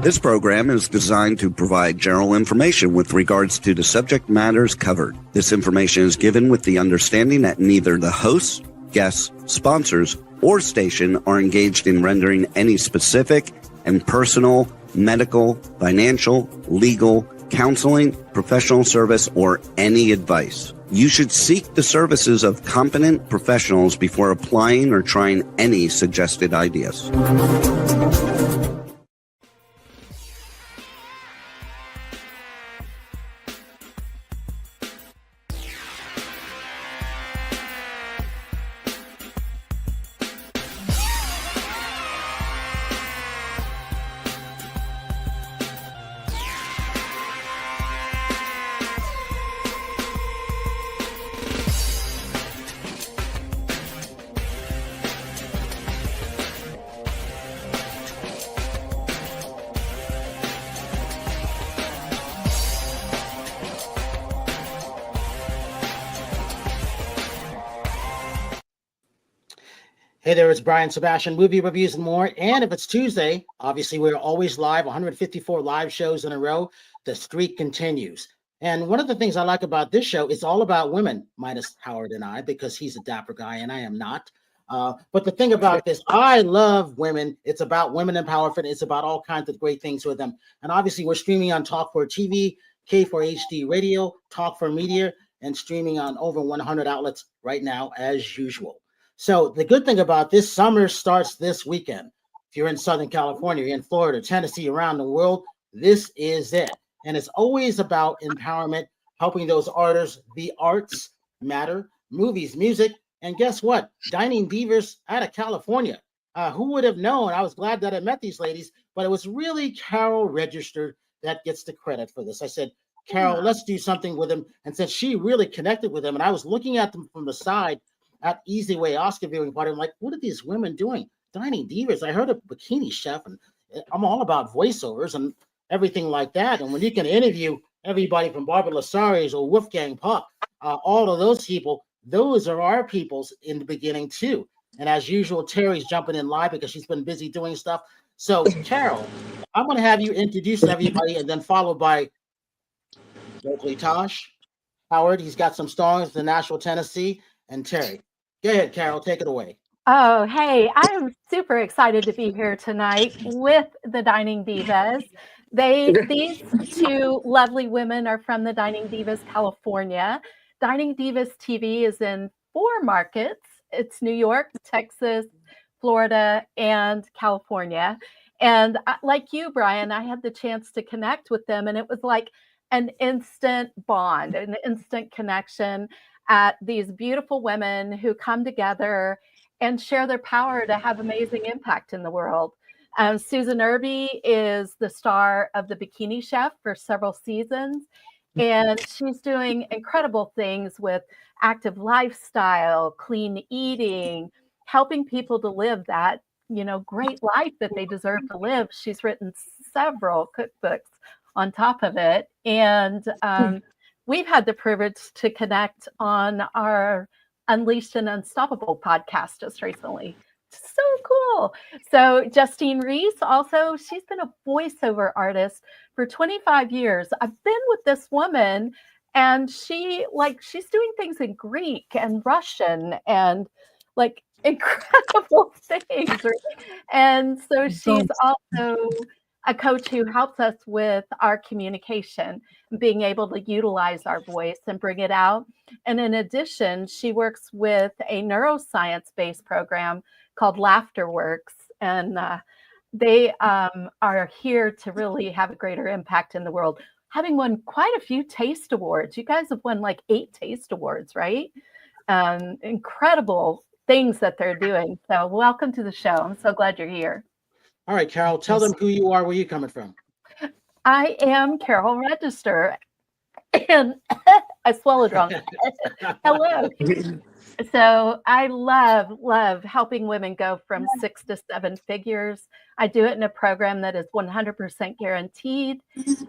This program is designed to provide general information with regards to the subject matters covered. This information is given with the understanding that neither the hosts, guests, sponsors, or station are engaged in rendering any specific and personal, medical, financial, legal, counseling, professional service, or any advice. You should seek the services of competent professionals before applying or trying any suggested ideas. Hey there, it's Brian Sebastian, movie reviews and more. And if it's Tuesday, obviously we're always live, 154 live shows in a row. The streak continues. And one of the things I like about this show is all about women, minus Howard and I, because he's a dapper guy and I am not. But the thing about this, I love women. It's about women empowerment. It's about all kinds of great things with them. And obviously we're streaming on Talk4TV, K4HD Radio, Talk4 Media, and streaming on over 100 outlets right now as usual. So the good thing about this, summer starts this weekend. If you're in Southern California, you're in Florida, Tennessee, around the world, this is it. And it's always about empowerment, helping those artists. The arts matter, movies, music, and guess what? Dining Divas out of California. Who would have known? I was glad that I met these ladies, but it was really Carol Registered that gets the credit for this. I said, Carol, let's do something with them. And since she really connected with them, and I was looking at them from the side, at Easy Way Oscar viewing party, I'm like, what are these women doing? Dining Divas. I heard of Bikini Chef, and I'm all about voiceovers and everything like that. And when you can interview everybody from Barbara Lasaris or Wolfgang Puck, all of those people, those are our peoples in the beginning too. And as usual, Terry's jumping in live because she's been busy doing stuff. So, Carol, I'm going to have you introduce everybody and then followed by locally Tosh, Howard. He's got some songs in Nashville, Tennessee, and Terry. Go ahead, Carol, take it away. Oh, hey, I am super excited to be here tonight with the Dining Divas. These two lovely women are from the Dining Divas, California. Dining Divas TV is in 4 markets. It's New York, Texas, Florida, and California. And like you, Brian, I had the chance to connect with them, and it was like an instant bond, an instant connection at these beautiful women who come together and share their power to have amazing impact in the world. Susan Irby is the star of the Bikini Chef for several seasons, and she's doing incredible things with active lifestyle, clean eating, helping people to live that, great life that they deserve to live. She's written several cookbooks on top of it. And we've had the privilege to connect on our Unleashed and Unstoppable podcast just recently. So cool. So Justine Reiss, also, she's been a voiceover artist for 25 years. I've been with this woman, and she's doing things in Greek and Russian and incredible things. And so she's also a coach who helps us with our communication, being able to utilize our voice and bring it out. And in addition, she works with a neuroscience-based program called LaughterWorks. And they are here to really have a greater impact in the world, having won quite a few taste awards. You guys have won 8 taste awards, right? Incredible things that they're doing. So welcome to the show. I'm so glad you're here. All right, Carol, tell them who you are, where you're coming from. I am Carol Register, and I swallowed wrong. Hello. So I love helping women go from 6 to 7 figures. I do it in a program that is 100% guaranteed.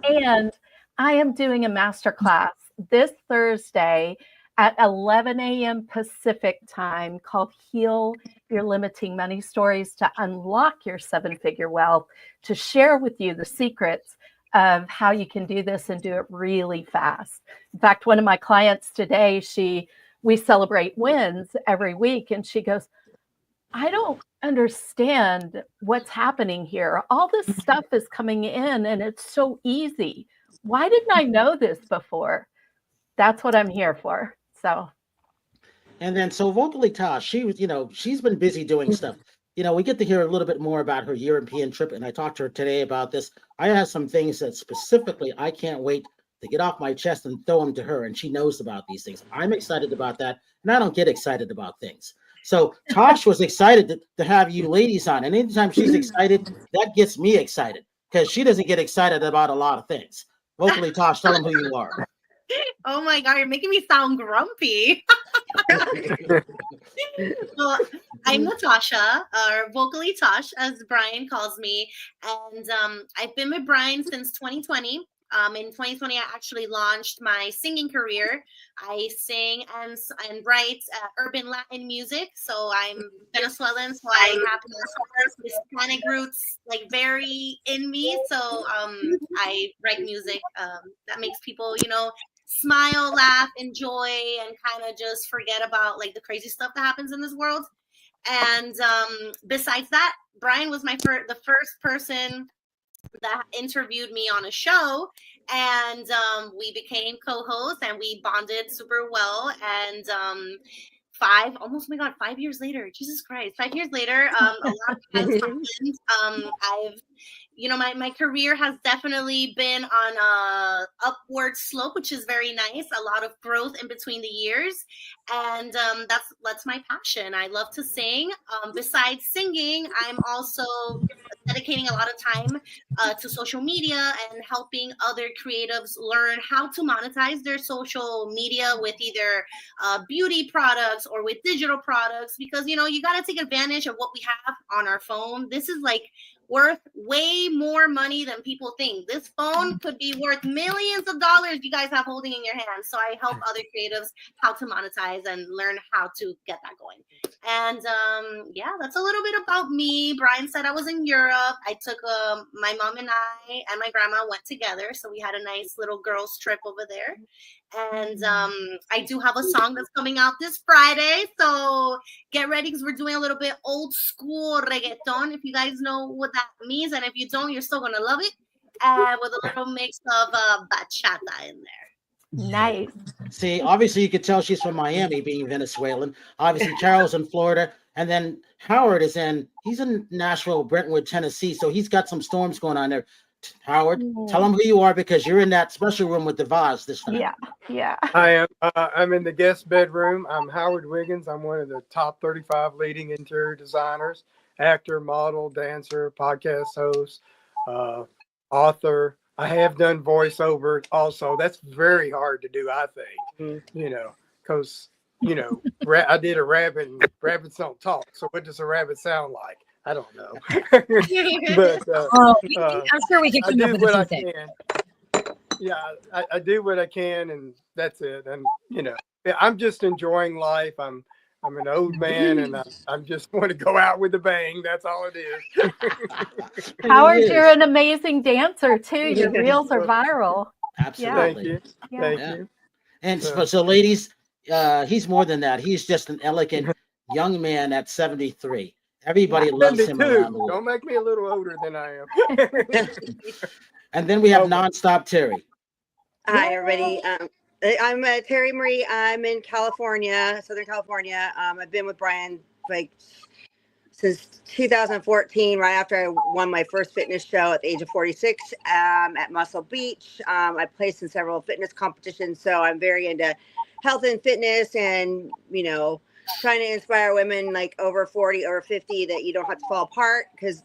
And I am doing a masterclass this Thursday at 11 a.m. Pacific time called Heal your limiting money stories, to unlock your 7-figure wealth, to share with you the secrets of how you can do this and do it really fast. In fact, one of my clients today, we celebrate wins every week, and she goes, I don't understand what's happening here. All this stuff is coming in and it's so easy. Why didn't I know this before? That's what I'm here for. So. And then, so Vocally Tosh, she was, she's been busy doing stuff. We get to hear a little bit more about her European trip, and I talked to her today about this. I have some things that specifically I can't wait to get off my chest and throw them to her, and she knows about these things. I'm excited about that, and I don't get excited about things. So Tosh was excited to have you ladies on, and anytime she's excited, that gets me excited, because she doesn't get excited about a lot of things. Vocally Tosh, tell them who you are. Oh my God, you're making me sound grumpy. Well, I'm Nathasha, or Vocally Tosh, as Brian calls me. And I've been with Brian since 2020. In 2020, I actually launched my singing career. I sing and write urban Latin music. So I'm Venezuelan, so I have this Hispanic roots, like very in me. So I write music that makes people, smile, laugh, enjoy, and kind of just forget about like the crazy stuff that happens in this world. And besides that, Brian was the first person that interviewed me on a show, and we became co-hosts, and we bonded super well. And 5 years later, Jesus Christ, 5 years later, a lot has happened. My career has definitely been on a upward slope, which is very nice. A lot of growth in between the years. And that's my passion. I love to sing. Besides singing, I'm also dedicating a lot of time to social media and helping other creatives learn how to monetize their social media with either beauty products or with digital products, because, you got to take advantage of what we have on our phone. This is like worth way more money than people think. This phone could be worth millions of dollars you guys have holding in your hands. So I help other creatives how to monetize and learn how to get that going. And that's a little bit about me. Brian said I was in Europe. I took my mom and I and my grandma went together. So we had a nice little girls trip over there. And I do have a song that's coming out this Friday. So get ready, because we're doing a little bit old school reggaeton, if you guys know what that means. And if you don't, you're still going to love it. With a little mix of bachata in there. Nice. See, obviously you could tell she's from Miami, being Venezuelan. Obviously Charles in Florida. And then Howard he's in Nashville, Brentwood, Tennessee. So he's got some storms going on there. Howard, tell them who you are, because you're in that special room with Divas this time. Yeah. I'm in the guest bedroom. I'm Howard Wiggins. I'm one of the top 35 leading interior designers, actor, model, dancer, podcast host, author. I have done voiceover also. That's very hard to do, I think, because, I did a rabbit, and rabbits don't talk. So what does a rabbit sound like? I don't know. But I'm sure we can I come up do with what I something. can. Yeah, I do what I can, and that's it. And I'm just enjoying life. I'm an old man, and I just want to go out with a bang. That's all it is. Howard, you're an amazing dancer too. Your reels are viral. Absolutely. Thank you. And so ladies, he's more than that. He's just an elegant young man at 73. Everybody loves him around the world. Don't make me a little older than I am. And then we have Nonstop Terry. Hi, everybody. I'm Terry Marie. I'm in California, Southern California. I've been with Brian since 2014, right after I won my first fitness show at the age of 46 at Muscle Beach. I placed in several fitness competitions, so I'm very into health and fitness, and trying to inspire women like over 40, over 50, that you don't have to fall apart, because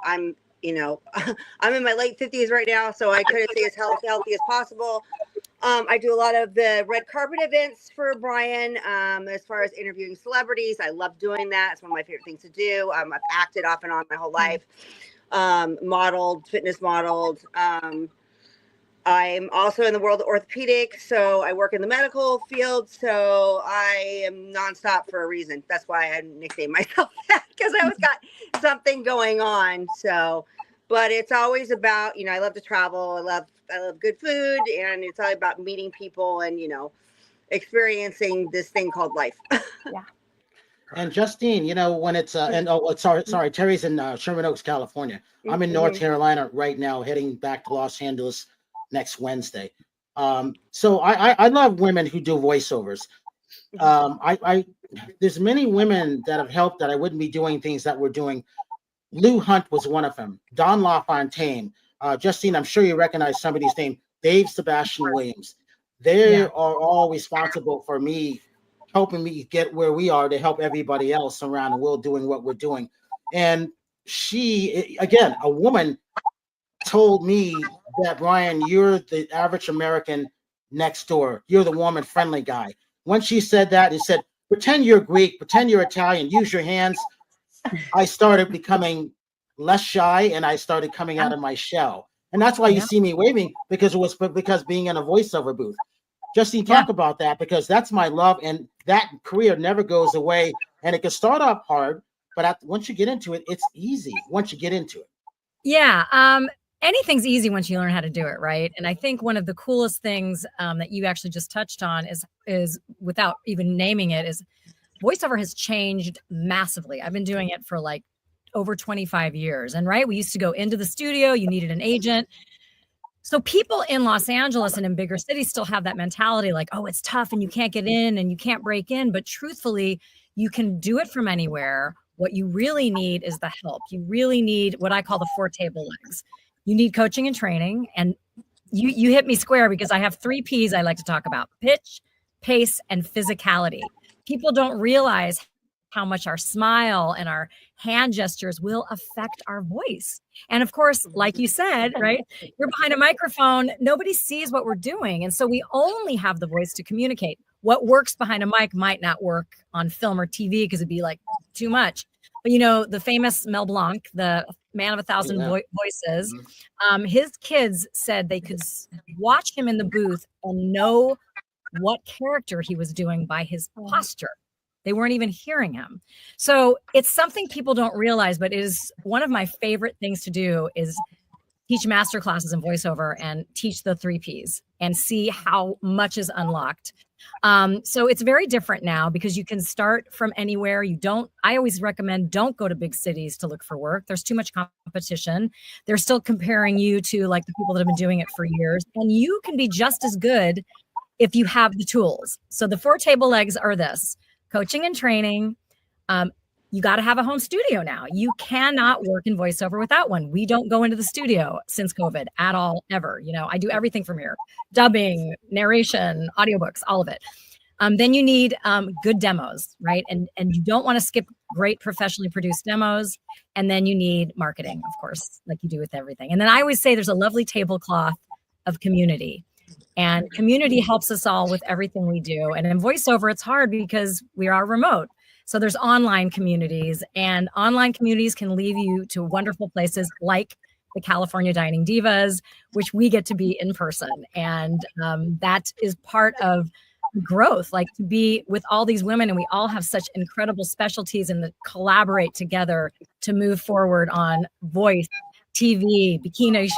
I'm I'm in my late 50s right now, so I try to stay as healthy as possible. I do a lot of the red carpet events for Brian. As far as interviewing celebrities, I love doing that. It's one of my favorite things to do. I've acted off and on my whole life, fitness modeled. I do a lot of the red carpet events for Brian. As far as interviewing celebrities, I love doing that. It's one of my favorite things to do. I've acted off and on my whole life. Modeled, fitness modeled. I do a lot of the red carpet events for Brian. As far as interviewing celebrities, I love doing that. It's one of my favorite things to do. I've acted off and on my whole life. I'm also in the world of orthopedics, so I work in the medical field. So I am nonstop for a reason. That's why I nicknamed myself that, because I always got something going on. So, but it's always about, I love to travel. I love good food, and it's all about meeting people and experiencing this thing called life. Yeah. And Justine, when it's sorry, Terry's in Sherman Oaks, California. I'm in North Carolina right now, heading back to Los Angeles next Wednesday. So I love women who do voiceovers. There's many women that have helped that I wouldn't be doing things that we're doing. Lou Hunt was one of them. Don LaFontaine. Justine, I'm sure you recognize somebody's name. Dave Sebastian Williams. They are all responsible for me, helping me get where we are to help everybody else around the world doing what we're doing. And she, again, a woman told me that, Brian, you're the average American next door. You're the warm and friendly guy. When she said that, it said, pretend you're Greek, pretend you're Italian, use your hands. I started becoming less shy, and I started coming out of my shell. And that's why you see me waving, because it was because being in a voiceover booth. Justine, talk about that, because that's my love, and that career never goes away. And it can start off hard, but once you get into it, it's easy once you get into it. Yeah. Anything's easy once you learn how to do it, right? And I think one of the coolest things that you actually just touched on is without even naming it, is voiceover has changed massively. I've been doing it for like over 25 years. And right, we used to go into the studio, you needed an agent. So people in Los Angeles and in bigger cities still have that mentality like, oh, it's tough and you can't get in and you can't break in. But truthfully, you can do it from anywhere. What you really need is the help. You really need what I call the 4 table legs. You need coaching and training. And you hit me square, because I have 3 Ps I like to talk about: pitch, pace, and physicality. People don't realize how much our smile and our hand gestures will affect our voice. And of course, like you said, right, you're behind a microphone, nobody sees what we're doing. And so we only have the voice to communicate. What works behind a mic might not work on film or TV, because it'd be like too much. But the famous Mel Blanc, the man of 1,000 voices, his kids said they could watch him in the booth and know what character he was doing by his posture. They weren't even hearing him. So it's something people don't realize, but it is one of my favorite things to do, is teach master classes in voiceover and teach the 3 Ps and see how much is unlocked. So it's very different now, because you can start from anywhere. I always recommend, don't go to big cities to look for work. There's too much competition. They're still comparing you to like the people that have been doing it for years, and you can be just as good if you have the tools. So the 4 table legs are this: coaching and training. You got to have a home studio now. You cannot work in voiceover without one. We don't go into the studio since COVID at all, ever. I do everything from here: dubbing, narration, audiobooks, all of it. Then you need good demos, right? And you don't want to skip great professionally produced demos. And then you need marketing, of course, like you do with everything. And then I always say there's a lovely tablecloth of community. And community helps us all with everything we do. And in voiceover, it's hard because we are remote. So there's online communities, and online communities can lead you to wonderful places like the California Dining Divas, which we get to be in person. And that is part of growth, like to be with all these women, and we all have such incredible specialties, and to collaborate together to move forward on voice, TV, Bikini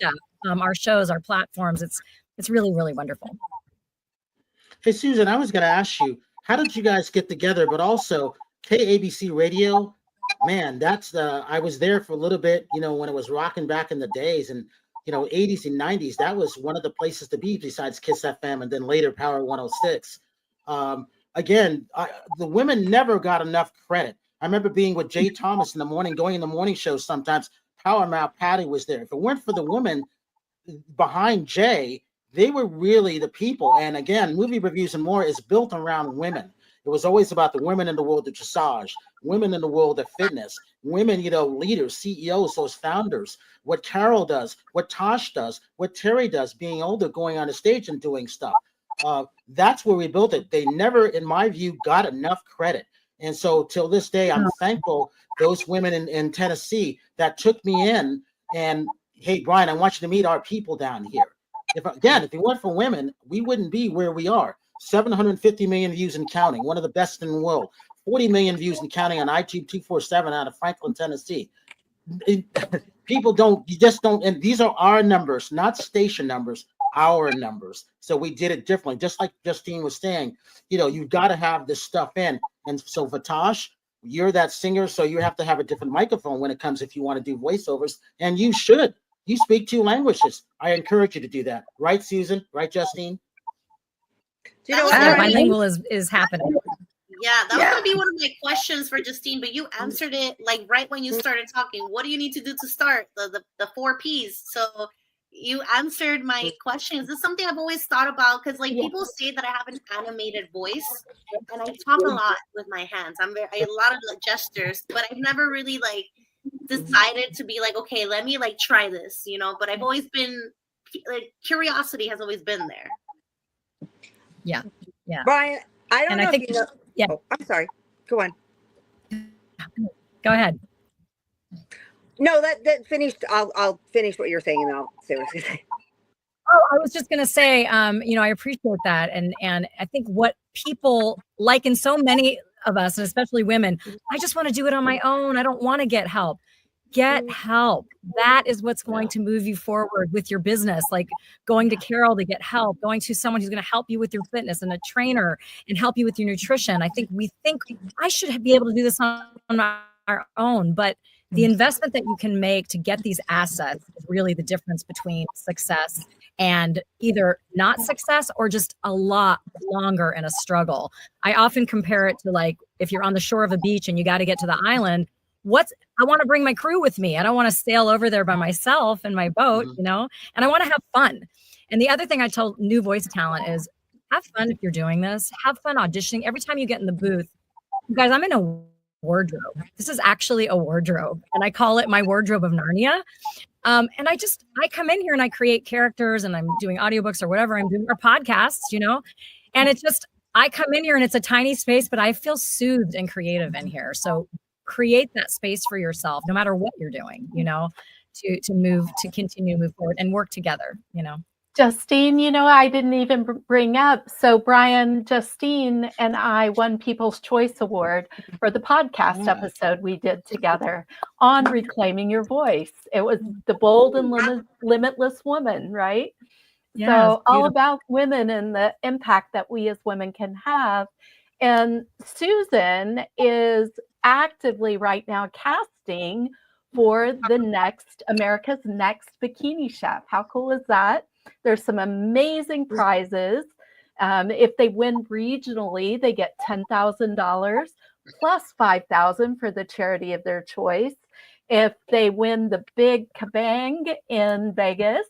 Chef, our shows, our platforms. It's really, really wonderful. Hey, Susan, I was going to ask you, how did you guys get together? But also, KABC Radio, man, I was there for a little bit, when it was rocking back in the days, and, 80s and 90s, that was one of the places to be besides Kiss FM, and then later Power 106. Again, the women never got enough credit. I remember being with Jay Thomas in the morning, going in the morning show sometimes. Power Mouth Patty was there. If it weren't for the women behind Jay, they were really the people. And again, Movie Reviews and More is built around women. It was always about the women in the world of dressage, women in the world of fitness, women, leaders, CEOs, those founders, what Carol does, what Tosh does, what Terry does, being older, going on the stage and doing stuff. That's where we built it. They never, in my view, got enough credit. And so till this day, I'm thankful those women in Tennessee that took me in and, hey, Brian, I want you to meet our people down here. if it weren't for women, we wouldn't be where we are. 750 million views and counting, one of the best in the world. 40 million views and counting on iTunes 247 out of Franklin, Tennessee. People don't, you just don't, and these are our numbers, not station numbers, our numbers. So we did it differently, just like Justine was saying. You've got to have this stuff in. And so Vatash, you're that singer, so you have to have a different microphone when it comes, if you want to do voiceovers, and you should. You speak 2 languages. I encourage you to do that. Right, Susan? Right, Justine? Do you know what bilingual is happening? Yeah, that was going to be one of my questions for Justine, but you answered it like right when you started talking. What do you need to do to start? The 4 Ps. So you answered my questions. This is something I've always thought about, because like people say that I have an animated voice and I talk a lot with my hands. I have a lot of gestures, but I've never really like decided to be like, okay, let me like try this, but I've always been like, curiosity has always been there. Yeah. Brian, I don't know if you know. Yeah. Oh, I'm sorry. Go on. Go ahead. No, that finished. I'll finish what you're saying, and I'll say what I was going to say. Oh, I was just going to say, I appreciate that. And I think what people like, in so many of us, and especially women, I just want to do it on my own. I don't want to get help. Get help. That is what's going to move you forward with your business. Like going to Carol to get help, going to someone who's going to help you with your fitness, and a trainer, and help you with your nutrition. I think we think I should be able to do this on our own, but the investment that you can make to get these assets is really the difference between success and either not success or just a lot longer and a struggle. I often compare it to like if you're on the shore of a beach and you got to get to the island. I want to bring my crew with me. I don't want to sail over there by myself in my boat, and I want to have fun. And the other thing I tell new voice talent is have fun if you're doing this. Have fun auditioning. Every time you get in the booth, you guys, I'm in a wardrobe. This is actually a wardrobe, and I call it my wardrobe of Narnia. And I come in here and I create characters, and I'm doing audiobooks or whatever I'm doing, or podcasts, and it's just, I come in here and it's a tiny space, but I feel soothed and creative in here. So create that space for yourself, no matter what you're doing, to continue to move forward and work together, Justine, I didn't even bring up. So Brian, Justine, and I won People's Choice Award for the podcast episode we did together on reclaiming your voice. It was the bold and limitless woman, right? Yes, so all about women and the impact that we as women can have. And Susan is actively right now casting for America's Next Bikini Chef. How cool is that? There's some amazing prizes. If they win regionally, they get $10,000 plus $5,000 for the charity of their choice. If they win the big kabang in Vegas,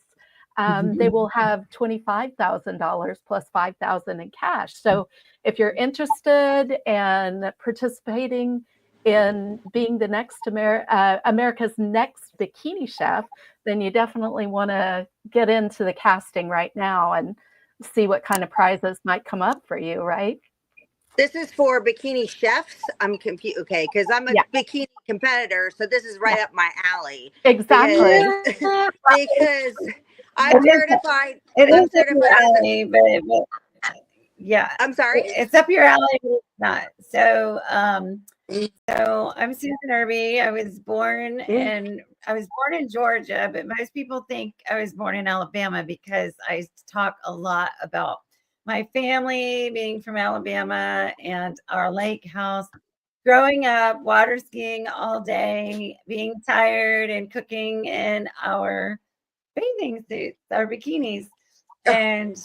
they will have $25,000 plus $5,000 in cash. So if you're interested in participating in being the next America's Next Bikini Chef, then you definitely want to get into the casting right now and see what kind of prizes might come up for you, right? This is for bikini chefs. I'm confused, okay, because I'm a bikini competitor, so this is right up my alley. Exactly. Because I'm certified. It is up your alley, but yeah. I'm sorry. It's up your alley, but it's not. So, so I'm Susan Irby. I was born in Georgia, but most people think I was born in Alabama because I talk a lot about my family being from Alabama and our lake house. Growing up, water skiing all day, being tired, and cooking in our bathing suits, our bikinis. And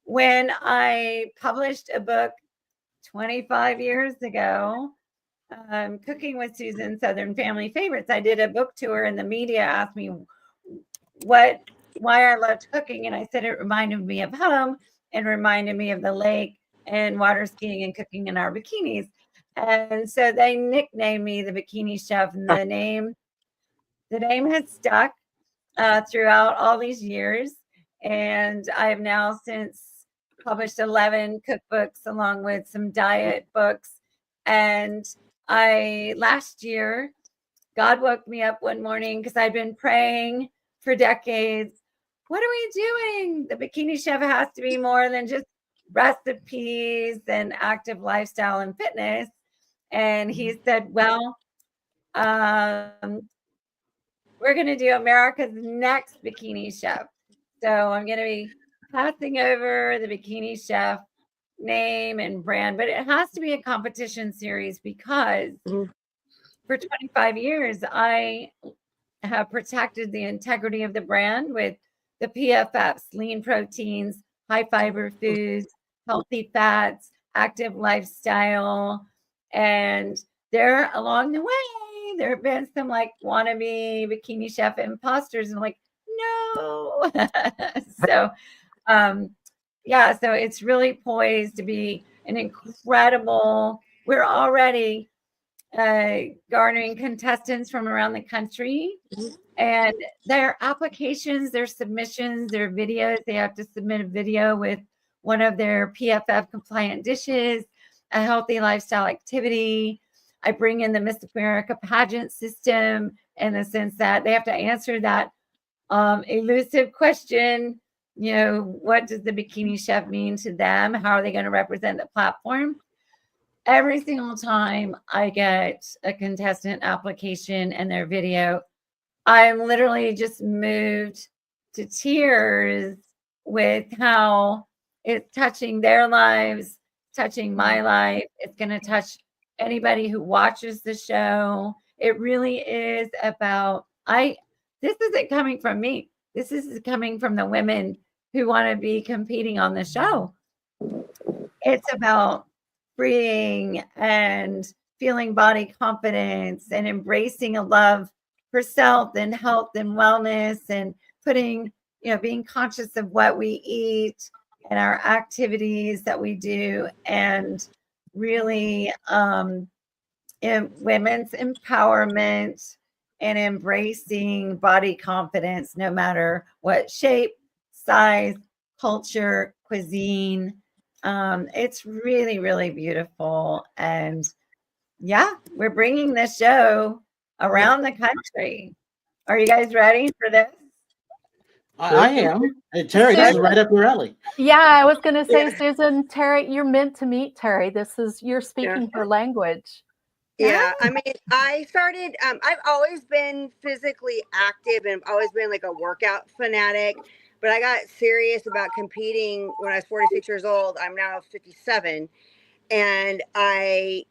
when I published a book 25 years ago, Cooking with Susan, Southern Family Favorites, I did a book tour, and the media asked me why I loved cooking. And I said it reminded me of home and reminded me of the lake and water skiing and cooking in our bikinis. And so they nicknamed me the Bikini Chef, and the name has stuck throughout all these years. And I have now since published 11 cookbooks along with some diet books. And last year, God woke me up one morning because I'd been praying for decades. what are we doing? The Bikini Chef has to be more than just recipes and active lifestyle and fitness. And he said, well, we're going to do America's next Bikini Chef. So I'm going to be passing over the Bikini Chef name and brand, but it has to be a competition series because for 25 years, I have protected the integrity of the brand with the PFFs, lean proteins, high fiber foods, healthy fats, active lifestyle. And there along the way, there have been some like wannabe Bikini Chef imposters. And I'm like, no. So, so it's really poised to be an incredible, we're already garnering contestants from around the country, and their applications, their submissions, their videos, they have to submit a video with one of their PFF compliant dishes, a healthy lifestyle activity. I bring in the Miss America pageant system in the sense that they have to answer that elusive question, what does the Bikini Chef mean to them? How are they going to represent the platform? Every single time I get a contestant application and their video, I'm literally just moved to tears with how it's touching their lives, touching my life. It's going to touch anybody who watches the show. It really is about, this isn't coming from me. This is coming from the women who want to be competing on the show. It's about freeing and feeling body confidence and embracing a love for self and health and wellness and putting, being conscious of what we eat and our activities that we do, and really in women's empowerment and embracing body confidence, no matter what shape, size, culture, cuisine. It's really, really beautiful. And we're bringing this show around the country. Are you guys ready for this? I am. Hey, Terry, this is right up your alley. Yeah, I was going to say, Susan, Terry, you're meant to meet Terry. You're speaking her language. Yeah, I mean, I started, I've always been physically active and always been like a workout fanatic, but I got serious about competing when I was 46 years old. I'm now 57. And I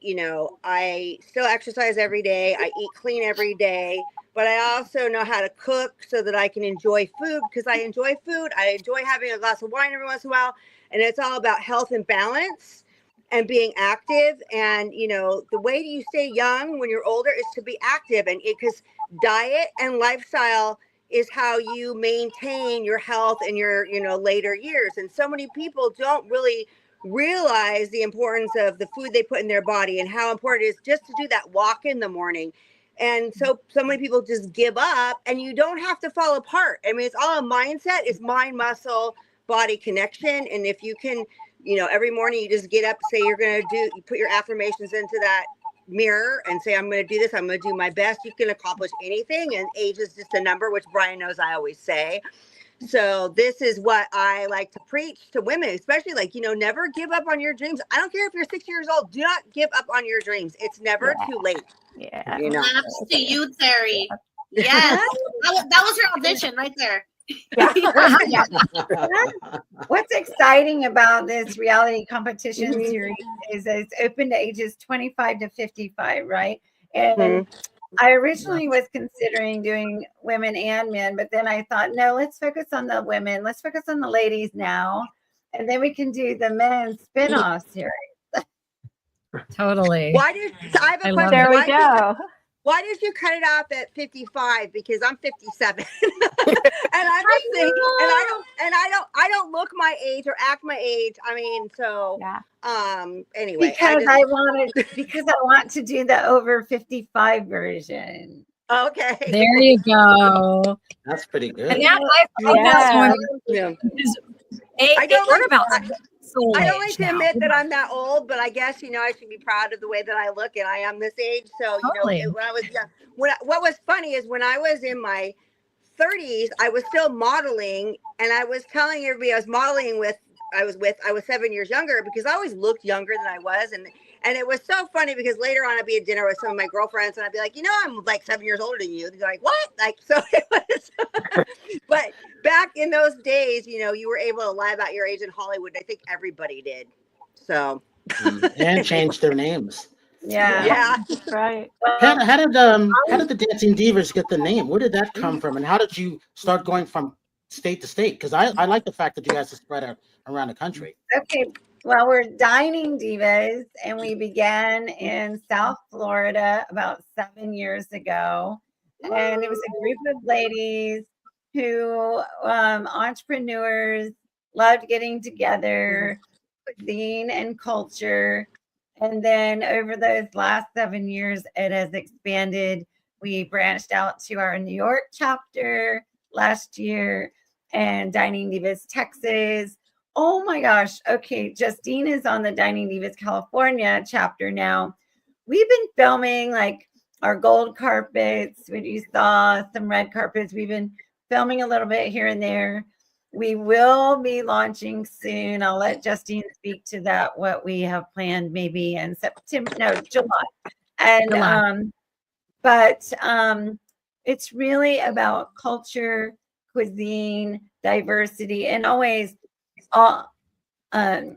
still exercise every day. I eat clean every day, but I also know how to cook so that I can enjoy food, because I enjoy food. I enjoy having a glass of wine every once in a while. And it's all about health and balance and being active. And, the way you stay young when you're older is to be active, and because diet and lifestyle is how you maintain your health in your, later years. And so many people don't really realize the importance of the food they put in their body and how important it is just to do that walk in the morning. And so many people just give up, and you don't have to fall apart. I mean, it's all a mindset. It's mind, muscle, body connection. And if you can, every morning you just get up, say you put your affirmations into that mirror and say, I'm going to do this. I'm going to do my best. You can accomplish anything. And age is just a number, which Brian knows I always say. So this is what I like to preach to women, especially never give up on your dreams. I don't care if you're 60 years old. Do not give up on your dreams. It's never too late. Yeah. Snaps to you, Terry. Yes. that was her audition right there. What's exciting about this reality competition series is that it's open to ages 25 to 55, right? And I originally was considering doing women and men, but then I thought, no, let's focus on the women. Let's focus on the ladies now. And then we can do the men's spin-off series. Totally. I have a question. There we go. Why did you cut it off at 55? Because I'm 57, and I'm just thinking, I don't look my age or act my age. I mean, so anyway, because I want to do the over 55 version. Okay, there you go. That's pretty good. And that I don't like to admit that I'm that old, but I guess I should be proud of the way that I look, and I am this age. So totally. when I was young, what was funny is when I was in my 30s, I was still modeling, and I was telling everybody I was 7 years younger because I always looked younger than I was. And it was so funny because later on I'd be at dinner with some of my girlfriends and I'd be like, I'm like 7 years older than you. They're like, what? Like, so it was, but back in those days, you were able to lie about your age in Hollywood. I think everybody did. So. And change their names. Yeah. Right. How did the Dancing Divas get the name? Where did that come from? And how did you start going from state to state? Because I like the fact that you guys are spread out around the country. Okay. Well, we're Dining Divas, and we began in South Florida about 7 years ago. And it was a group of ladies who, entrepreneurs, loved getting together, cuisine and culture. And then over those last 7 years, it has expanded. We branched out to our New York chapter last year and Dining Divas Texas. Oh my gosh. Okay. Justine is on the Dining Divas California chapter now. We've been filming like our gold carpets, when you saw some red carpets. We've been filming a little bit here and there. We will be launching soon. I'll let Justine speak to that, what we have planned maybe in July. And it's really about culture, cuisine, diversity, and always and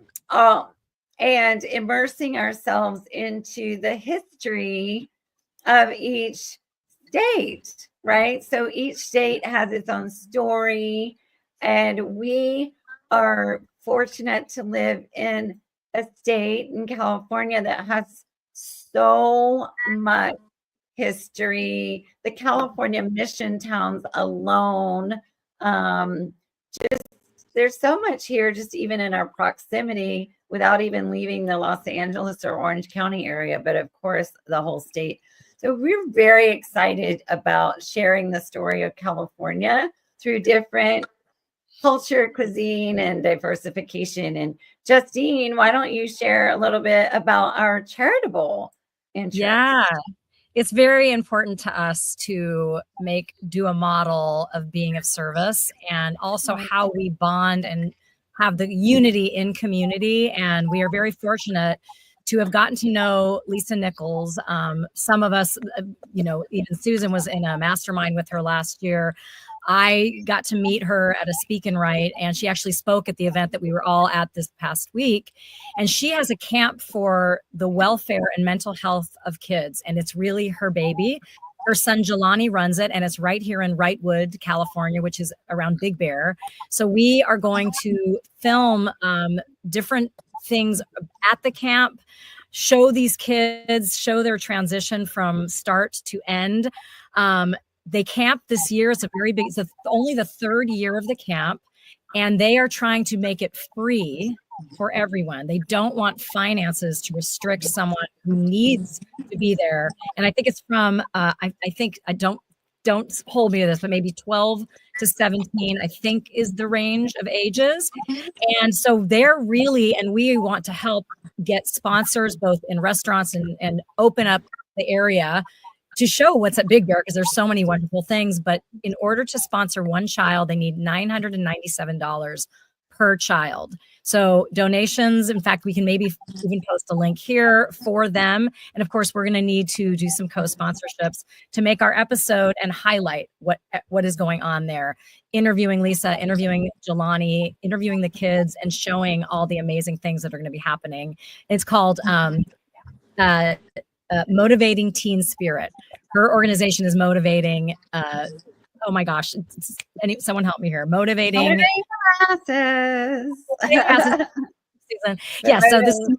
immersing ourselves into the history of each state, right? So each state has its own story. And we are fortunate to live in a state in California that has so much history. The California mission towns alone, there's so much here, just even in our proximity, without even leaving the Los Angeles or Orange County area, but of course, the whole state. So we're very excited about sharing the story of California through different culture, cuisine, and diversification. And Justine, why don't you share a little bit about our charitable interests? Yeah, it's very important to us to do a model of being of service, and also how we bond and have the unity in community. And we are very fortunate to have gotten to know Lisa Nichols. Some of us, even Susan was in a mastermind with her last year. I got to meet her at a speak and write, and she actually spoke at the event that we were all at this past week. And she has a camp for the welfare and mental health of kids, and it's really her baby. Her son Jelani runs it, and it's right here in Wrightwood, California, which is around Big Bear. So we are going to film different things at the camp, show these kids, show their transition from start to end. They camp this year. It's only the third year of the camp, and they are trying to make it free for everyone. They don't want finances to restrict someone who needs to be there. And I think it's from, I don't hold me to this, but maybe 12 to 17, I think, is the range of ages. And so they're really, and we want to help get sponsors both in restaurants and open up the area to show what's at Big Bear, because there's so many wonderful things. But in order to sponsor one child, they need $997 per child. So donations, in fact, we can maybe even post a link here for them. And of course, we're going to need to do some co-sponsorships to make our episode and highlight what is going on there. Interviewing Lisa, interviewing Jelani, interviewing the kids, and showing all the amazing things that are going to be happening. It's called Motivating Teen Spirit. Her organization is motivating, oh my gosh, someone help me here. Motivating masses. Susan. Yeah, so this is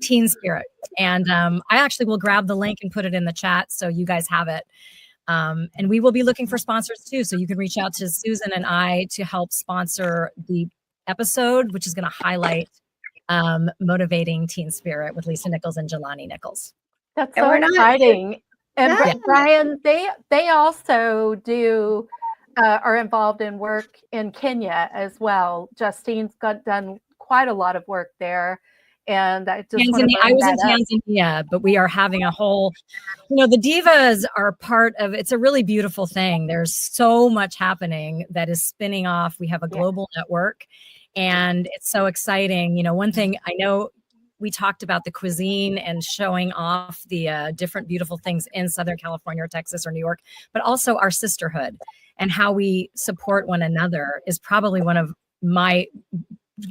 Teen Spirit. And I actually will grab the link and put it in the chat so you guys have it. And we will be looking for sponsors too. So you can reach out to Susan and I to help sponsor the episode, which is going to highlight Motivating Teen Spirit with Lisa Nichols and Jelani Nichols. That's so exciting. And Brian, they also do are involved in work in Kenya as well. Justine's done quite a lot of work there. And I just want to Tanzania, I bring was in that up. Tanzania, but we are having a whole, the divas are part of, it's a really beautiful thing. There's so much happening that is spinning off. We have a global network, and it's so exciting. One thing I know, we talked about the cuisine and showing off the different beautiful things in Southern California or Texas or New York, but also our sisterhood and how we support one another is probably one of my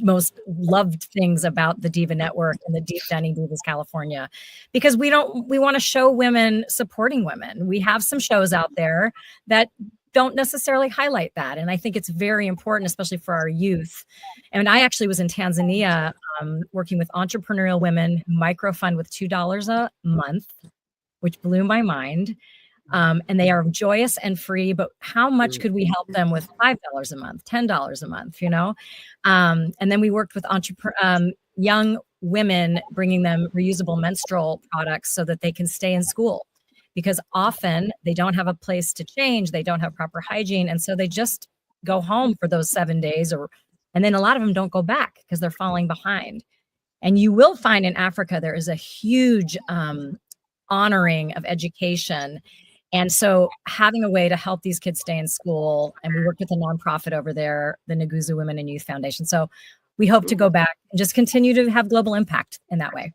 most loved things about the Diva Network and the Deep Dining Divas California, because we want to show women supporting women. We have some shows out there that don't necessarily highlight that. And I think it's very important, especially for our youth. And I actually was in Tanzania working with entrepreneurial women who microfund with $2 a month, which blew my mind. And they are joyous and free, but how much could we help them with $5 a month, $10 a month, And then we worked with young women, bringing them reusable menstrual products so that they can stay in school, because often they don't have a place to change. They don't have proper hygiene. And so they just go home for those 7 days, and then a lot of them don't go back because they're falling behind. And you will find in Africa, there is a huge honoring of education. And so having a way to help these kids stay in school, and we work with a nonprofit over there, the Nguzu Women and Youth Foundation. So we hope to go back and just continue to have global impact in that way.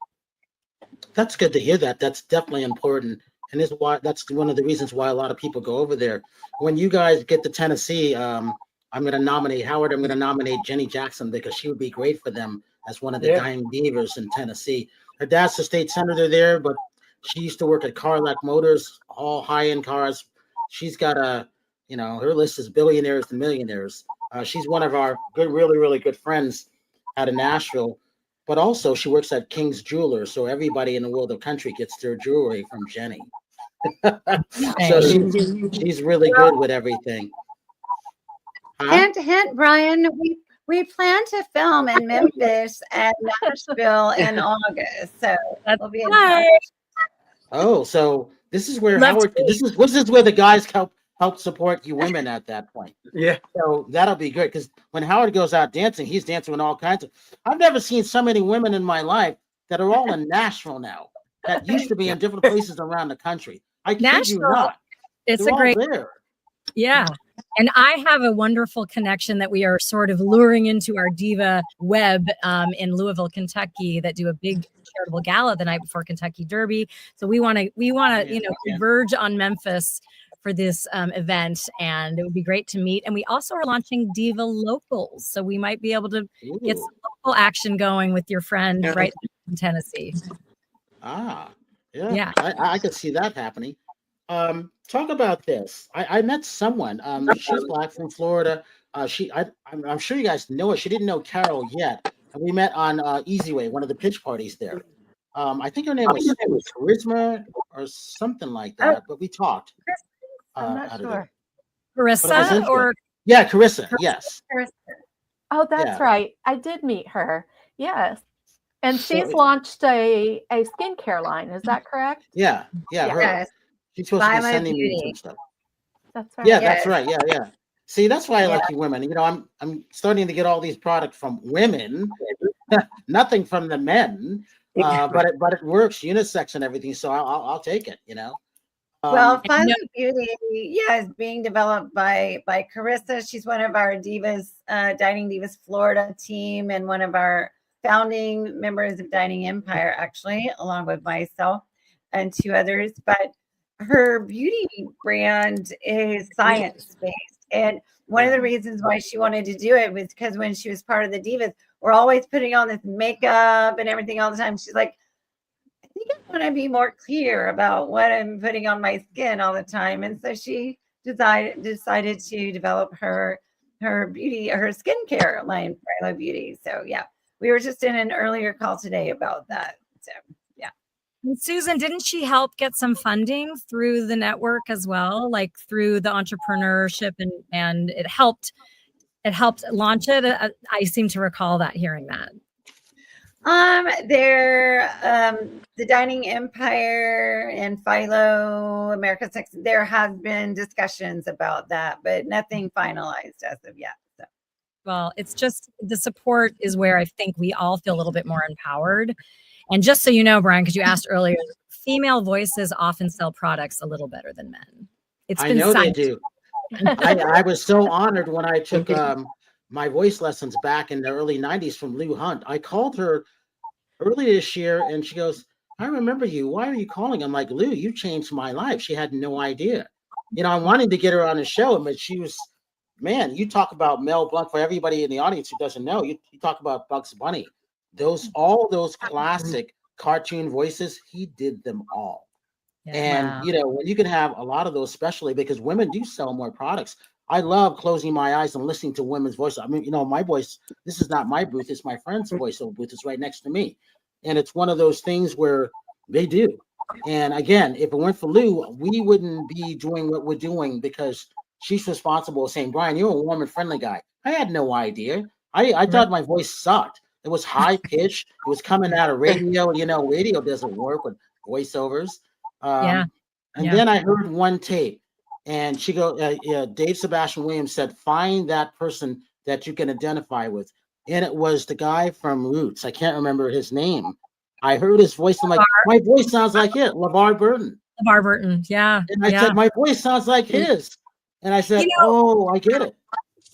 That's good to hear that. That's definitely important. And that's one of the reasons why a lot of people go over there. When you guys get to Tennessee, I'm going to nominate Howard. I'm going to nominate Jenny Jackson, because she would be great for them as one of the Dining Divas in Tennessee. Her dad's the state senator there, but she used to work at Carlac Motors, all high-end cars. She's got her list is billionaires to millionaires. She's one of our really, really good friends out of Nashville, but also she works at King's Jewelers. So everybody in the world of country gets their jewelry from Jenny. So she's really good with everything. Hint, Brian, we plan to film in Memphis and Nashville in August. So we'll be in touch. Oh, so this is where Howard. This is where the guys help support you women at that point. Yeah. So that'll be good, because when Howard goes out dancing, he's dancing with all kinds of. I've never seen so many women in my life that are all in Nashville now. That used to be in different places around the country. I kid you not. It's a great. There. Yeah. And I have a wonderful connection that we are sort of luring into our Diva web in Louisville, Kentucky, that do a big charitable gala the night before Kentucky Derby. So we want to converge on Memphis for this event, and it would be great to meet. And we also are launching Diva Locals, so we might be able to get some local action going with your friend right in Tennessee. Yeah. I could see that happening. Talk about this. I met someone. She's Black from Florida. I'm sure you guys know her. She didn't know Carol yet. And we met on Easy Way, one of the pitch parties there. I think her name was Charisma or something like that. But we talked. I'm not sure. Carissa or Carissa. Yes. Carissa. Oh, that's right. I did meet her. Yes. And she's launched a skincare line. Is that correct? Yeah. Yes. She's supposed to be sending me some stuff. That's right. Yeah, that's right. Yeah. See, that's why I like you women. I'm starting to get all these products from women, nothing from the men. But it works unisex and everything, so I'll take it. Well, Finally Beauty, is being developed by Carissa. She's one of our Divas, Dining Divas Florida team, and one of our founding members of Dining Empire, actually, along with myself and two others. But her beauty brand is science-based. And one of the reasons why she wanted to do it was because when she was part of the Divas, we're always putting on this makeup and everything all the time. She's like, I think I want to be more clear about what I'm putting on my skin all the time. And so she decided to develop her skincare line, Philo Beauty. So we were just in an earlier call today about that. So And Susan, didn't she help get some funding through the network as well, like through the entrepreneurship, and it helped launch it? I seem to recall hearing that. The Dining Empire and Philo America Sex, there have been discussions about that, but nothing finalized as of yet. So. Well, it's just the support is where I think we all feel a little bit more empowered. And just so you know, Brian, because you asked earlier, female voices often sell products a little better than men. It's I been know they science. do. I was so honored when I took my voice lessons back in the early 90s from Lou Hunt. I called her early this year and she goes, I remember you. Why are you calling? I'm like, Lou, you changed my life. She had no idea. I wanted to get her on the show, but she was, man, you talk about Mel Blanc for everybody in the audience who doesn't know. You talk about Bugs Bunny. All those classic cartoon voices, he did them all. Yeah. And, when you can have a lot of those, especially because women do sell more products. I love closing my eyes and listening to women's voices. I mean, my voice, this is not my booth. It's my friend's voiceover booth. It's right next to me. And it's one of those things where they do. And again, if it weren't for Lou, we wouldn't be doing what we're doing because she's responsible for saying, Brian, you're a warm and friendly guy. I had no idea. I thought my voice sucked. It was high pitched. It was coming out of radio. Radio doesn't work with voiceovers. And then I heard one tape and she Dave Sebastian Williams said, find that person that you can identify with. And it was the guy from Roots. I can't remember his name. I heard his voice. I'm like, my voice sounds like it. LeVar Burton. LeVar Burton. Yeah. And I said, my voice sounds like his. And I said, I get it.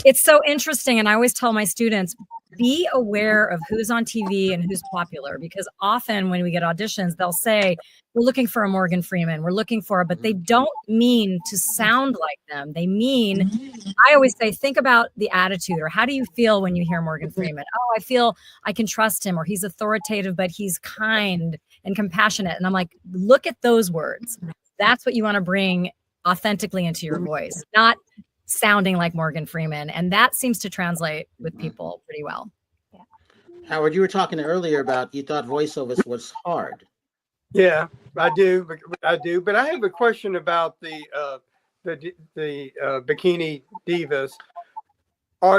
It's so interesting. And I always tell my students, be aware of who's on TV and who's popular, because often when we get auditions, they'll say, we're looking for a Morgan Freeman. We're looking for, but they don't mean to sound like them. They mean, I always say, think about the attitude, or how do you feel when you hear Morgan Freeman? Oh, I feel I can trust him, or he's authoritative, but he's kind and compassionate. And I'm like, look at those words. That's what you want to bring authentically into your voice, not sounding like Morgan Freeman. And that seems to translate with people pretty well. Yeah. Howard, you were talking earlier about you thought voiceovers was hard. Yeah, I do. But I have a question about the Bikini Divas.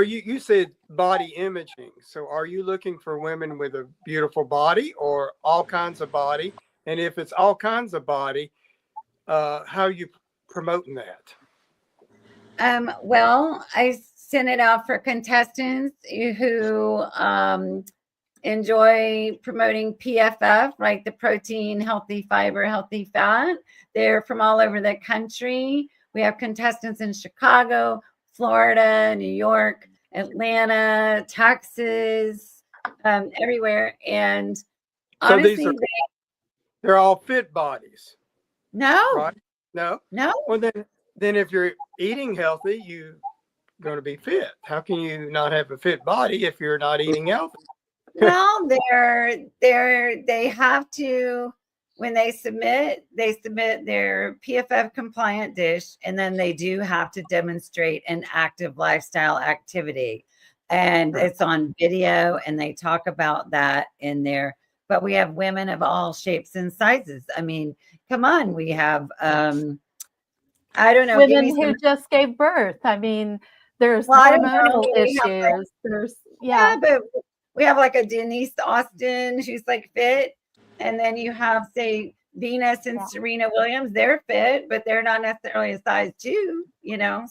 You said body imaging. So are you looking for women with a beautiful body or all kinds of body? And if it's all kinds of body, how are you promoting that? Well, I sent it out for contestants who enjoy promoting PFF, right? The protein, healthy fiber, healthy fat. They're from all over the country. We have contestants in Chicago, Florida, New York, Atlanta, Texas, everywhere. And so honestly, they're all fit bodies. No. Right? No. Well, then if you're eating healthy, you're going to be fit. How can you not have a fit body if you're not eating healthy? Well, they have to, when they submit their PFF compliant dish, and then they do have to demonstrate an active lifestyle activity. And it's on video, and they talk about that in there. But we have women of all shapes and sizes. I mean, come on, we have I don't know, women who just gave birth. I mean, there's hormonal issues. There's but we have like a Denise Austin, she's like fit, and then you have, say, Venus and Serena Williams. They're fit, but they're not necessarily a size 2.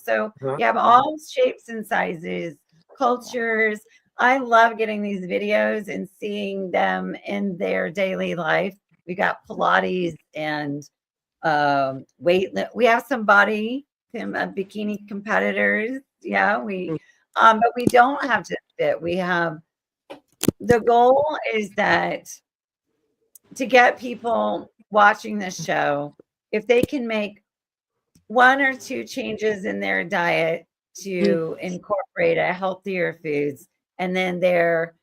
So you have all shapes and sizes, cultures. I love getting these videos and seeing them in their daily life. We got Pilates and weight. We have some bikini competitors. But we don't have to fit. We have, the goal is that to get people watching this show, if they can make 1 or 2 changes in their diet to incorporate a healthier foods, and then they're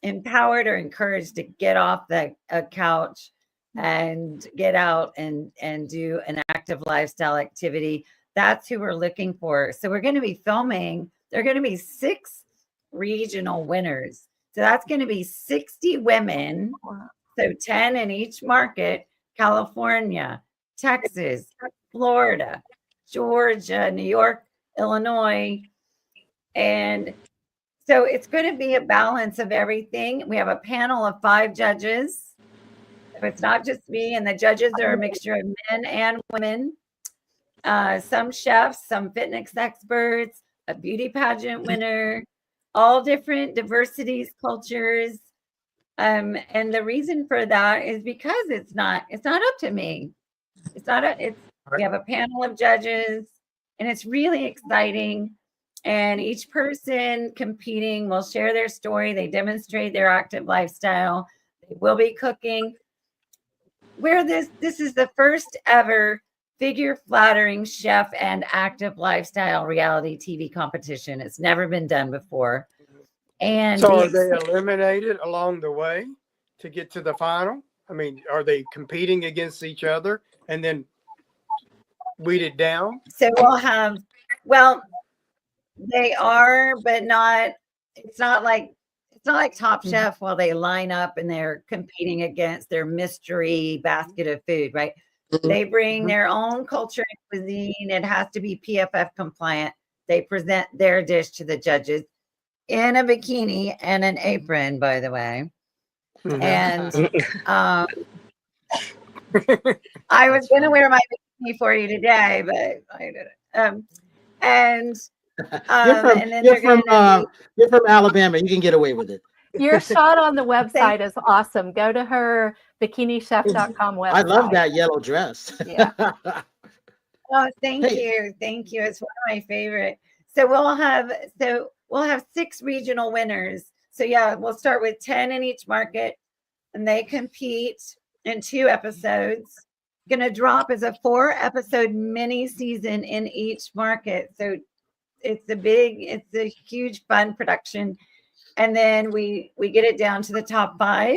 empowered or encouraged to get off the couch and get out and do an active lifestyle activity. That's who we're looking for. So we're going to be filming. There are going to be 6 regional winners. So that's going to be 60 women. So 10 in each market: California, Texas, Florida, Georgia, New York, Illinois. And so it's going to be a balance of everything. We have a panel of 5 judges. So it's not just me, and the judges are a mixture of men and women. Some chefs, some fitness experts, a beauty pageant winner, all different diversities, cultures. And the reason for that is because it's not up to me. We have a panel of judges, and it's really exciting. And each person competing will share their story. They demonstrate their active lifestyle. They will be cooking. This is the first ever figure flattering chef and active lifestyle reality TV competition. It's never been done before. And so are they eliminated along the way to get to the final? I mean, are they competing against each other and then weeded down? So they are, but not, it's not like Top Chef while they line up and they're competing against their mystery basket of food, right? They bring their own culture and cuisine. It has to be PFF compliant. They present their dish to the judges in a bikini and an apron, by the way. And I was going to wear my bikini for you today, but I didn't. And then you're from Alabama. You can get away with it. Your shot on the website is awesome. Go to her bikinichef.com website. I love that yellow dress. Yeah. Oh, thank you. Thank you. It's one of my favorite. So we'll have 6 regional winners. So yeah, we'll start with 10 in each market, and they compete in 2 episodes. Going to drop as a 4-episode mini season in each market. So it's a huge fun production. And then we get it down to the top 5.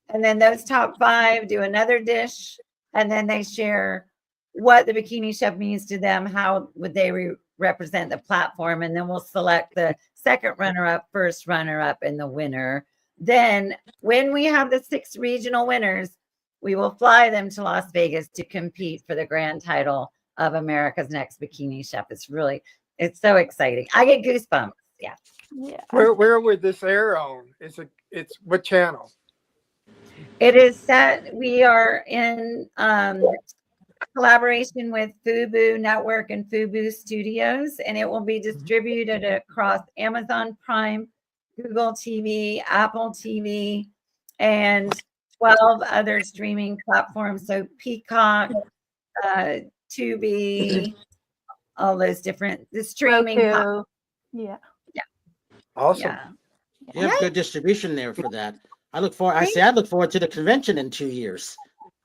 And then those top 5 do another dish. And then they share what the Bikini Chef means to them. How would they represent the platform? And then we'll select the second runner-up, first runner-up, and the winner. Then when we have the 6 regional winners, we will fly them to Las Vegas to compete for the grand title of America's Next Bikini Chef. It's so exciting. I get goosebumps. Yeah. Where would this air on? It's what channel? It is set. We are in collaboration with Fubu Network and Fubu Studios, and it will be distributed across Amazon Prime, Google TV, Apple TV, and 12 other streaming platforms. So Peacock, Tubi, all those different streaming. Yeah. Awesome. Yeah. You have good distribution there for that. I look forward to the convention in 2 years.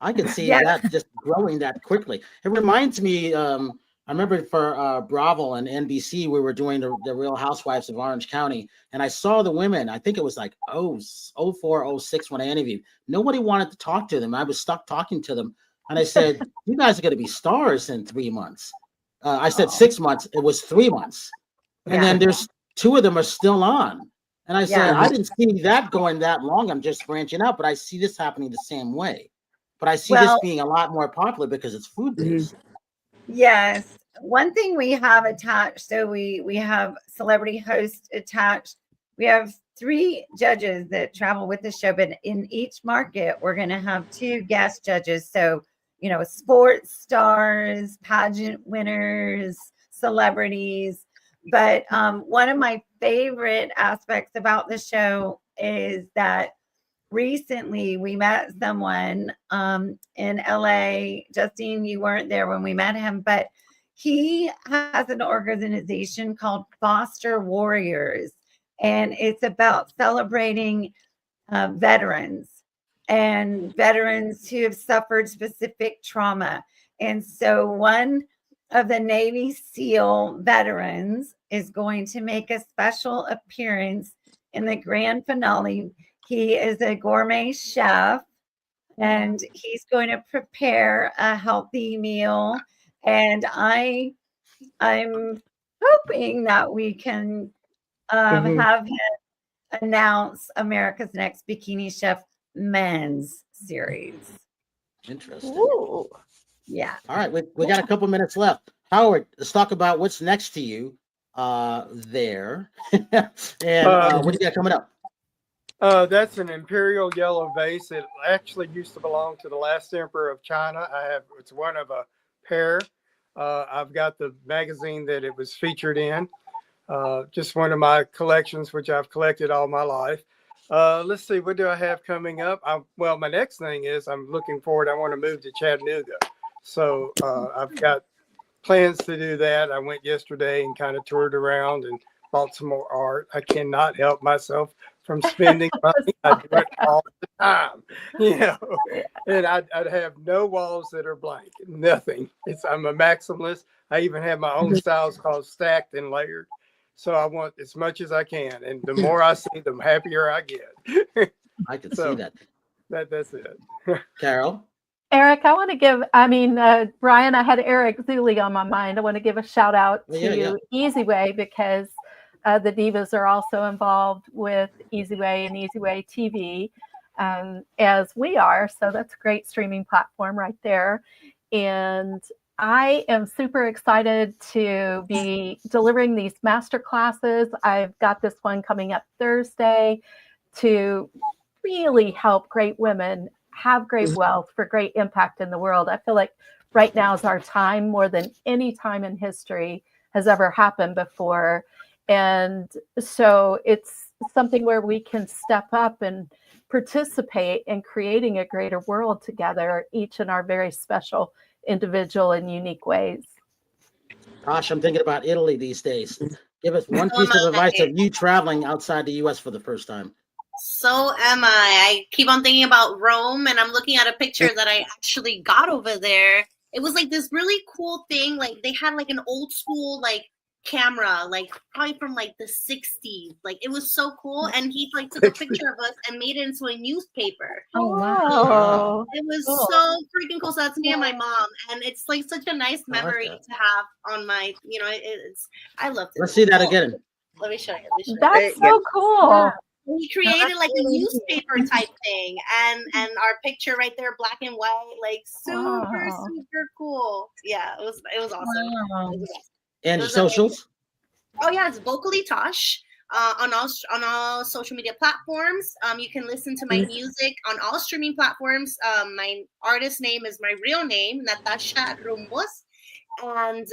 I can see that just growing that quickly. It reminds me, I remember for Bravo and NBC, we were doing the Real Housewives of Orange County, and I saw the women. I think it was like 04, 06 when I interviewed. Nobody wanted to talk to them. I was stuck talking to them, and I said, "You guys are going to be stars in 3 months." I said 6 months. It was 3 months, and then there's 2 of them are still on. And I said, I didn't see that going that long. I'm just branching out, but I see this happening the same way. But I see this being a lot more popular because it's food-based. Yes. One thing we have attached, so we have celebrity host attached. We have 3 judges that travel with the show, but in each market, we're going to have 2 guest judges. So, sports stars, pageant winners, celebrities. But one of my favorite aspects about the show is that recently we met someone in LA. Justine, you weren't there when we met him, but he has an organization called Foster Warriors, and it's about celebrating veterans and veterans who have suffered specific trauma. And so one of the Navy SEAL veterans is going to make a special appearance in the grand finale. He is a gourmet chef, and he's going to prepare a healthy meal. And I'm hoping that we can have him announce America's Next Bikini Chef men's series. Interesting. Ooh. Yeah. All right, we got a couple minutes left. Howard, let's talk about what's next to you there. And what do you got coming up? That's an imperial yellow vase. It actually used to belong to the last emperor of China. It's one of a pair. I've got the magazine that it was featured in. Just one of my collections, which I've collected all my life. Let's see, what do I have coming up? Well, my next thing is I'm looking forward. I want to move to Chattanooga. So I've got plans to do that. I went yesterday and kind of toured around and bought some more art. I cannot help myself from spending money. I do it all the time, you know, and I'd have no walls that are blank, nothing. I'm a maximalist. I even have my own styles called stacked and layered. So I want as much as I can. And the more I see, the happier I get. I can see that. That's it. Carol? Eric, I want to give, Brian, I had Eric Zuli on my mind. I want to give a shout out to Easy Way because the Divas are also involved with Easy Way and Easy Way TV as we are. So that's a great streaming platform right there. And I am super excited to be delivering these master classes. I've got this one coming up Thursday to really help great women have great wealth for great impact in the world. I feel like right now is our time more than any time in history has ever happened before. And so it's something where we can step up and participate in creating a greater world together, each in our very special, individual and unique ways. Gosh, I'm thinking about Italy these days. Give us one piece of advice of you traveling outside the U.S. for the first time. So am I. I keep on thinking about Rome, and I'm looking at a picture that I actually got over there. It was like this really cool thing. Like they had like an old school like camera, like probably from like the 60s. Like it was so cool. And he like took a picture of us and made it into a newspaper. Oh wow. It was so freaking cool. So that's me and my mom. And it's like such a nice memory to have on my, you know, it's I loved it. Let's see that again. Let me show you. That's so cool. Yeah. We created like a newspaper type thing, and our picture right there, black and white, like super cool. Yeah, it was awesome. Wow. It was awesome. And socials? Oh yeah, it's Vocally Tosh on all social media platforms. You can listen to my music on all streaming platforms. My artist name is my real name, Nathasha Rumbos. And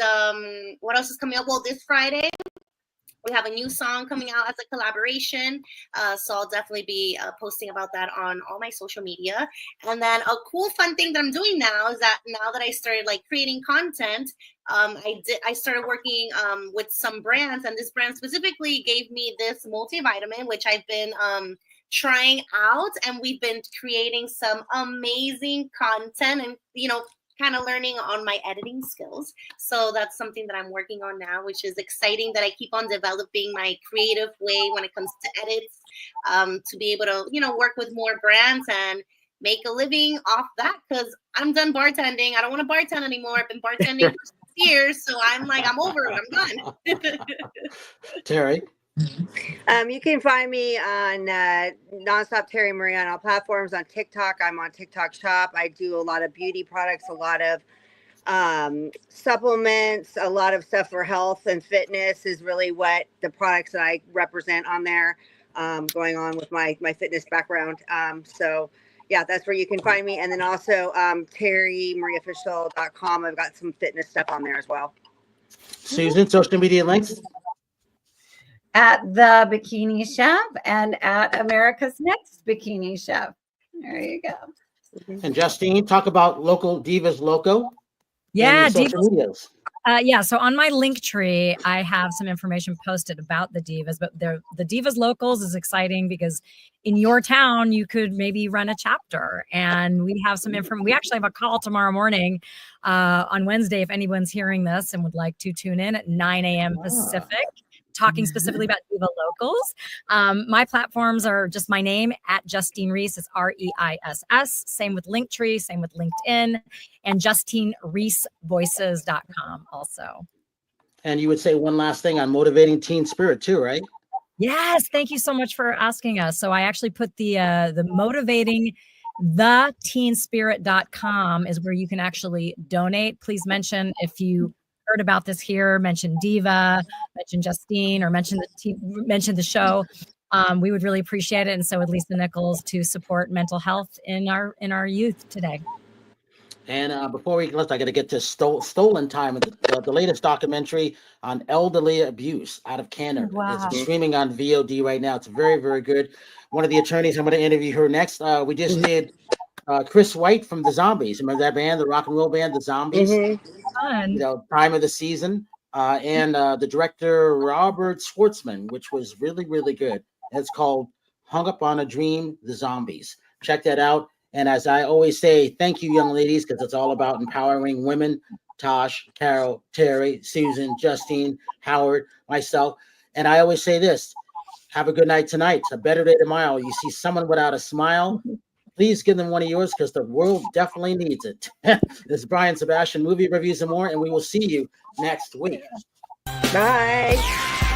what else is coming up? Well, this Friday we have a new song coming out as a collaboration. So I'll definitely be posting about that on all my social media. And then a cool fun thing that I'm doing now is that now that I started like creating content, I started working with some brands, and this brand specifically gave me this multivitamin, which I've been trying out, and we've been creating some amazing content and, you know, kind of learning on my editing skills. So that's something that I'm working on now, which is exciting, that I keep on developing my creative way when it comes to edits, to be able to, you know, work with more brands and make a living off that, because I'm done bartending. I don't want to bartend anymore. I've been bartending for 6 years. So I'm like, I'm over it. I'm done. Terry? You can find me on Nonstop Terry Marie on all platforms. On TikTok, I'm on TikTok Shop. I do a lot of beauty products, a lot of supplements, a lot of stuff for health and fitness is really what the products that I represent on there, going on with my fitness background. So yeah, that's where you can find me. And then also terrymarieofficial.com. I've got some fitness stuff on there as well. Susan, social media links? At the Bikini Chef and at America's Next Bikini Chef. There you go. And Justine, talk about local Divas Loco. Yeah, social medias. Yeah, so on my link tree, I have some information posted about the Divas, but the Divas Locals is exciting because in your town, you could maybe run a chapter, and we have some information. We actually have a call tomorrow morning on Wednesday, if anyone's hearing this and would like to tune in at 9 a.m. Pacific. Talking specifically about Diva Locals. My platforms are just my name at Justine Reiss. It's REISS. Same with Linktree, same with LinkedIn, and JustineReissVoices.com also. And you would say one last thing on motivating teen spirit too, right? Yes, thank you so much for asking us. So I actually put the motivating theteenspirit.com is where you can actually donate. Please mention if you heard about this here, mention Diva, mention Justine, or mention the show. We would really appreciate it, and so would Lisa Nichols, to support mental health in our youth today. And before we let's, I got to get to Stolen Time, the latest documentary on elderly abuse out of Canada. Wow. It's streaming on VOD right now. It's very, very good. One of the attorneys, I'm going to interview her next. We just did Chris White from the Zombies. Remember that band, the rock and roll band, the Zombies? Fun. You know, Time of the Season. And the director, Robert Schwartzman, which was really, really good. It's called Hung Up on a Dream, The Zombies. Check that out. And as I always say, thank you, young ladies, because it's all about empowering women. Tosh, Carol, Terry, Susan, Justine, Howard, myself. And I always say this, have a good night tonight. It's a better day tomorrow. You see someone without a smile, please give them one of yours because the world definitely needs it. This is Brian Sebastian, Movie Reviews and More, and we will see you next week. Bye.